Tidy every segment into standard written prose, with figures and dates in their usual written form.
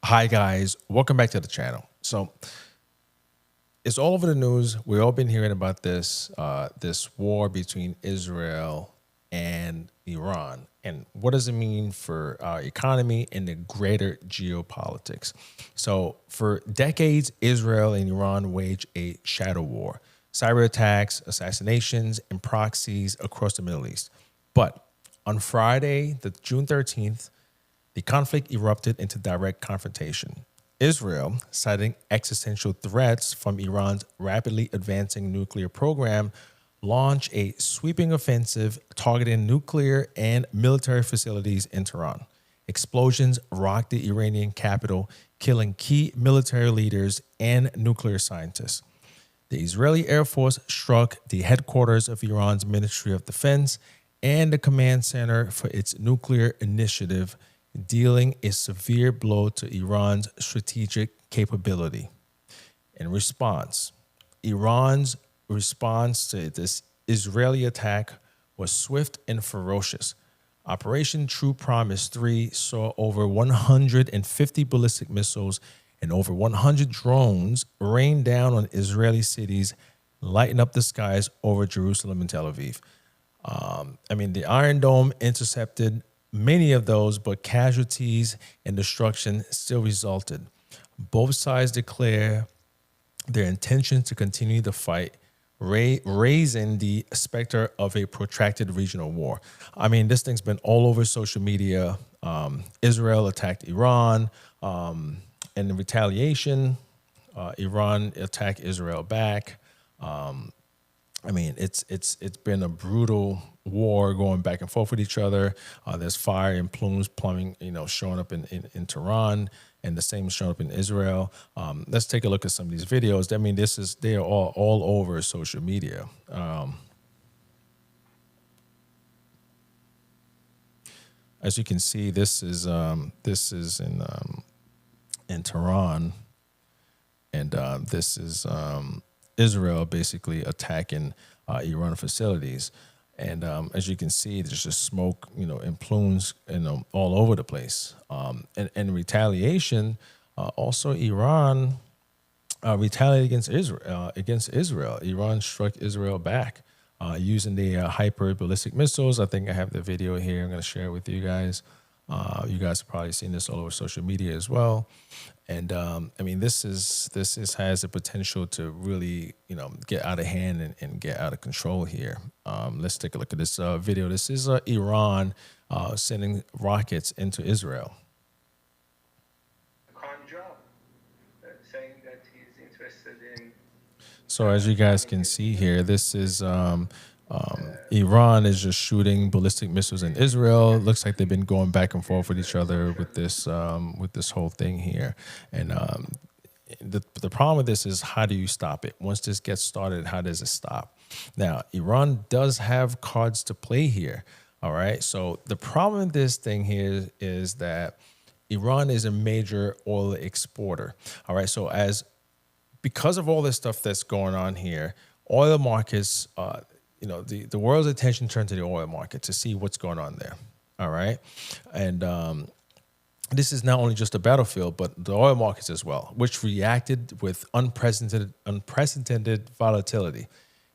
Hi guys, welcome back to the channel. So it's all over the news. We've all been hearing about this war between Israel and Iran, and what does it mean for our economy and the greater geopolitics. So for decades, Israel and Iran waged a shadow war, cyber attacks, assassinations, and proxies across the Middle East. But on Friday, the June 13th, the conflict erupted into direct confrontation. Israel, citing existential threats from Iran's rapidly advancing nuclear program, launched a sweeping offensive targeting nuclear and military facilities in Tehran. Explosions rocked the Iranian capital, killing key military leaders and nuclear scientists. The Israeli Air Force struck the headquarters of Iran's Ministry of Defense and the command center for its nuclear initiative, dealing a severe blow to Iran's strategic capability. In response, Iran's response to this Israeli attack was swift and ferocious. Operation True Promise 3 saw over 150 ballistic missiles and over 100 drones rain down on Israeli cities, lighting up the skies over Jerusalem and Tel Aviv. The Iron Dome intercepted many of those, but casualties and destruction still resulted. Both sides declare their intention to continue the fight, raising the specter of a protracted regional war. This thing's been all over social media. Israel attacked Iran, and in retaliation, Iran attacked Israel back. It's been a brutal war going back and forth with each other. There's fire and plumes plumbing, showing up in Tehran, and the same showing up in Israel. Let's take a look at some of these videos. They are all over social media. As you can see, this is in Tehran, and this is Israel basically attacking Iran facilities. And as you can see, there's just smoke, and plumes, all over the place. And in retaliation, also Iran retaliated against Israel. Iran struck Israel back using the hyper ballistic missiles. I think I have the video here. I'm going to share it with you guys. You guys have probably seen this all over social media as well. And this has the potential to really, get out of hand and get out of control here. Let's take a look at this video. This is Iran sending rockets into Israel. Saying that he's interested in. So as you guys can see here, this is Iran is just shooting ballistic missiles in Israel. Looks like they've been going back and forth with each other with this whole thing here. And the problem with this is, how do you stop it? Once this gets started, how does it stop? Now, Iran does have cards to play here. All right. So the problem with this thing here is that Iran is a major oil exporter. All right. So because of all this stuff that's going on here, oil markets, the world's attention turned to the oil market to see what's going on there. All right. And this is not only just a battlefield, but the oil markets as well, which reacted with unprecedented volatility.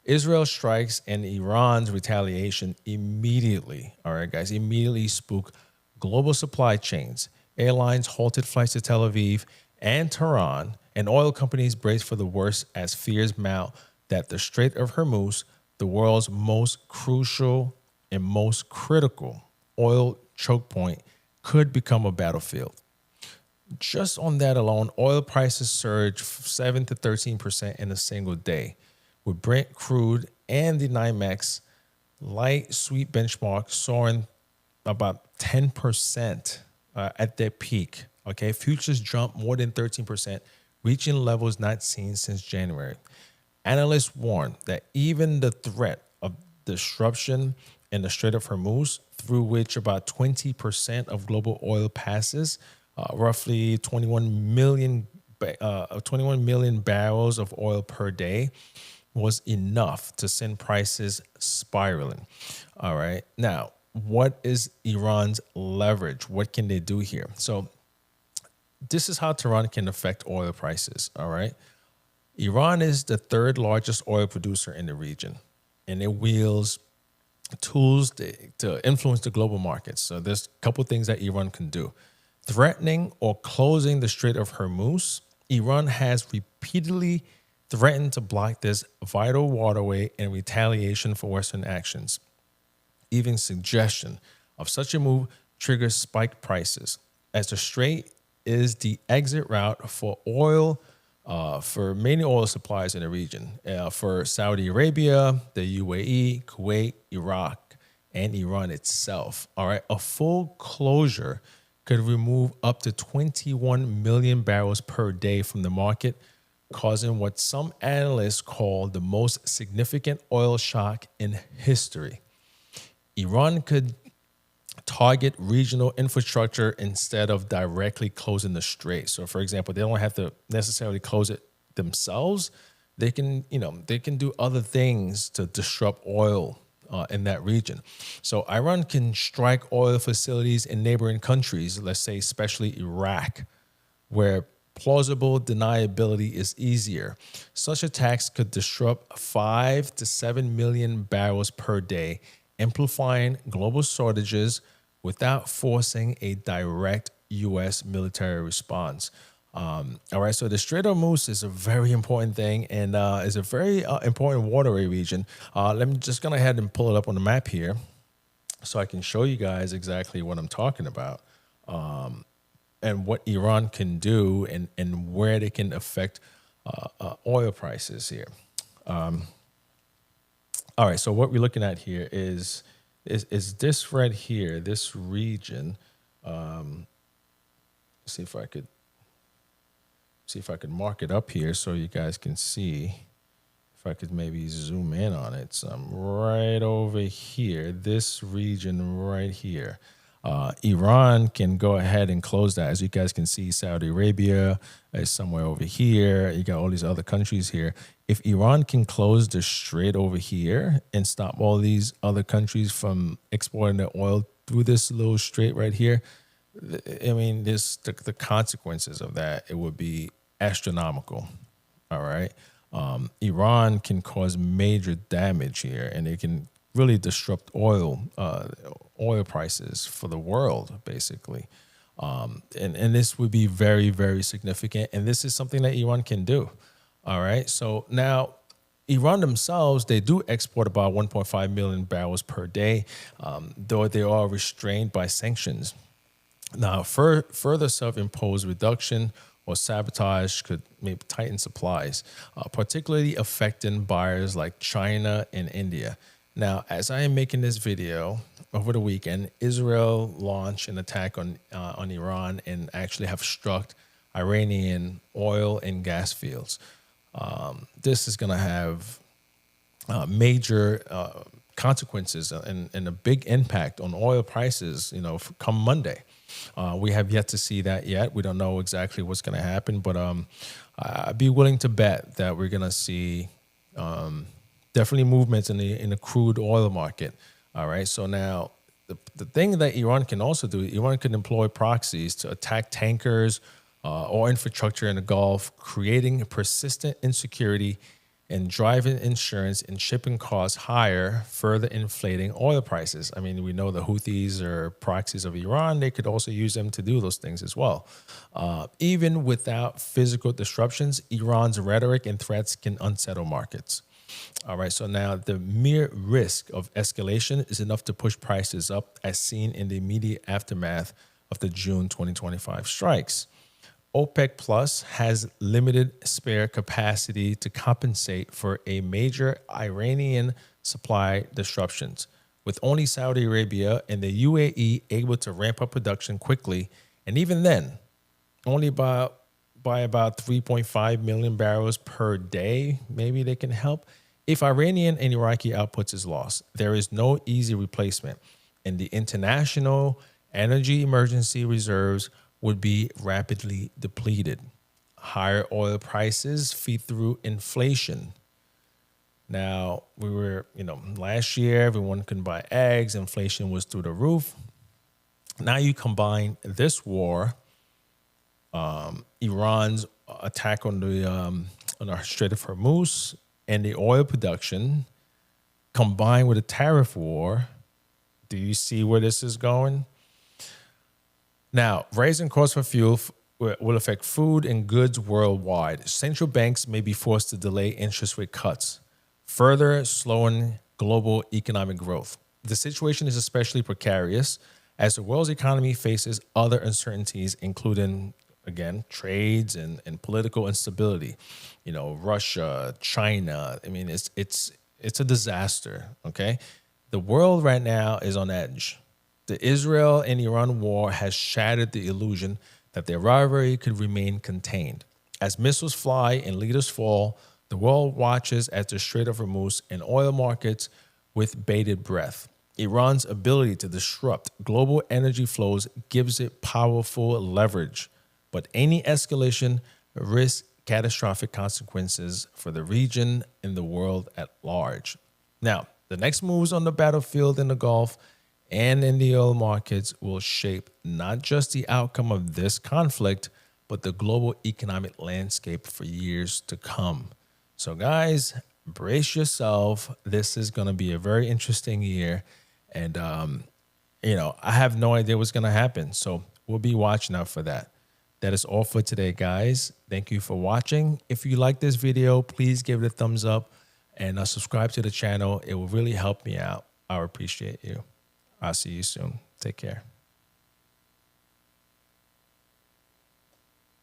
Israel strikes and Iran's retaliation immediately, all right, guys, immediately spooked global supply chains. Airlines halted flights to Tel Aviv and Tehran, and oil companies braced for the worst as fears mount that the Strait of Hormuz, the world's most crucial and most critical oil choke point, could become a battlefield. Just on that alone, oil prices surged 7 to 13% in a single day, with Brent crude and the NYMEX light sweet benchmark soaring about 10% at their peak. Okay, futures jumped more than 13%, reaching levels not seen since January. Analysts warn that even the threat of disruption in the Strait of Hormuz, through which about 20% of global oil passes, roughly 21 million barrels of oil per day, was enough to send prices spiraling. All right. Now, what is Iran's leverage? What can they do here? So this is how Tehran can affect oil prices. All right. Iran is the third largest oil producer in the region, and it wields tools to influence the global markets. So there's a couple things that Iran can do. Threatening or closing the Strait of Hormuz, Iran has repeatedly threatened to block this vital waterway in retaliation for Western actions. Even suggestion of such a move triggers spiked prices, as the strait is the exit route for oil, for many oil supplies in the region, for Saudi Arabia, the UAE, Kuwait, Iraq, and Iran itself. All right, a full closure could remove up to 21 million barrels per day from the market, causing what some analysts call the most significant oil shock in history. Iran could target regional infrastructure instead of directly closing the strait. So, for example, they don't have to necessarily close it themselves. They can, they can do other things to disrupt oil in that region. So, Iran can strike oil facilities in neighboring countries, let's say, especially Iraq, where plausible deniability is easier. Such attacks could disrupt 5 to 7 million barrels per day, amplifying global shortages without forcing a direct U.S. military response. All right, so the Strait of Hormuz is a very important thing and is a very important waterway region. Let me just go ahead and pull it up on the map here so I can show you guys exactly what I'm talking about, and what Iran can do and where they can affect oil prices here. All right, so what we're looking at here is this right here, this region. See if I could mark it up here so you guys can see. If I could maybe zoom in on it. So I'm right over here, this region right here. Iran can go ahead and close that. As you guys can see, Saudi Arabia is somewhere over here. You got all these other countries here. If Iran can close the strait over here and stop all these other countries from exporting their oil through this little strait right here, I mean, the consequences of that, it would be astronomical. All right. Iran can cause major damage here, and it can really disrupt oil prices for the world, basically. And this would be very, very significant. And this is something that Iran can do. All right. So now Iran themselves, they do export about 1.5 million barrels per day, though they are restrained by sanctions. Now, further self-imposed reduction or sabotage could maybe tighten supplies, particularly affecting buyers like China and India. Now, as I am making this video over the weekend, Israel launched an attack on Iran and actually have struck Iranian oil and gas fields. This is going to have major consequences and a big impact on oil prices, come Monday. We have yet to see that yet. We don't know exactly what's going to happen, but I'd be willing to bet that we're going to see definitely movements in the crude oil market. All right. So now the thing that Iran can also do, Iran can employ proxies to attack tankers or infrastructure in the Gulf, creating persistent insecurity and driving insurance and shipping costs higher, further inflating oil prices. I mean, we know the Houthis are proxies of Iran. They could also use them to do those things as well. Even without physical disruptions, Iran's rhetoric and threats can unsettle markets. All right, so now the mere risk of escalation is enough to push prices up, as seen in the immediate aftermath of the June 2025 strikes. OPEC Plus has limited spare capacity to compensate for a major Iranian supply disruptions, with only Saudi Arabia and the UAE able to ramp up production quickly, and even then, only by about 3.5 million barrels per day. Maybe they can help. If Iranian and Iraqi outputs is lost, there is no easy replacement, and the international energy emergency reserves would be rapidly depleted. Higher oil prices feed through inflation. Now, we were, last year, everyone couldn't buy eggs. Inflation was through the roof. Now you combine this war Iran's attack on the Strait of Hormuz and the oil production combined with a tariff war. Do you see where this is going? Now, rising costs for fuel will affect food and goods worldwide. Central banks may be forced to delay interest rate cuts, further slowing global economic growth. The situation is especially precarious as the world's economy faces other uncertainties, including, again, trades and political instability. You know, Russia, China. I mean, it's a disaster. Okay, the world right now is on edge. The Israel and Iran war has shattered the illusion that their rivalry could remain contained. As missiles fly and leaders fall, the world watches as the Strait of Hormuz and oil markets with bated breath. Iran's ability to disrupt global energy flows gives it powerful leverage, but any escalation risks catastrophic consequences for the region and the world at large. Now, the next moves on the battlefield in the Gulf and in the oil markets will shape not just the outcome of this conflict, but the global economic landscape for years to come. So, guys, brace yourself. This is going to be a very interesting year. And, I have no idea what's going to happen. So we'll be watching out for that. That is all for today, guys. Thank you for watching. If you like this video, please give it a thumbs up and subscribe to the channel. It will really help me out. I appreciate you. I'll see you soon. Take care.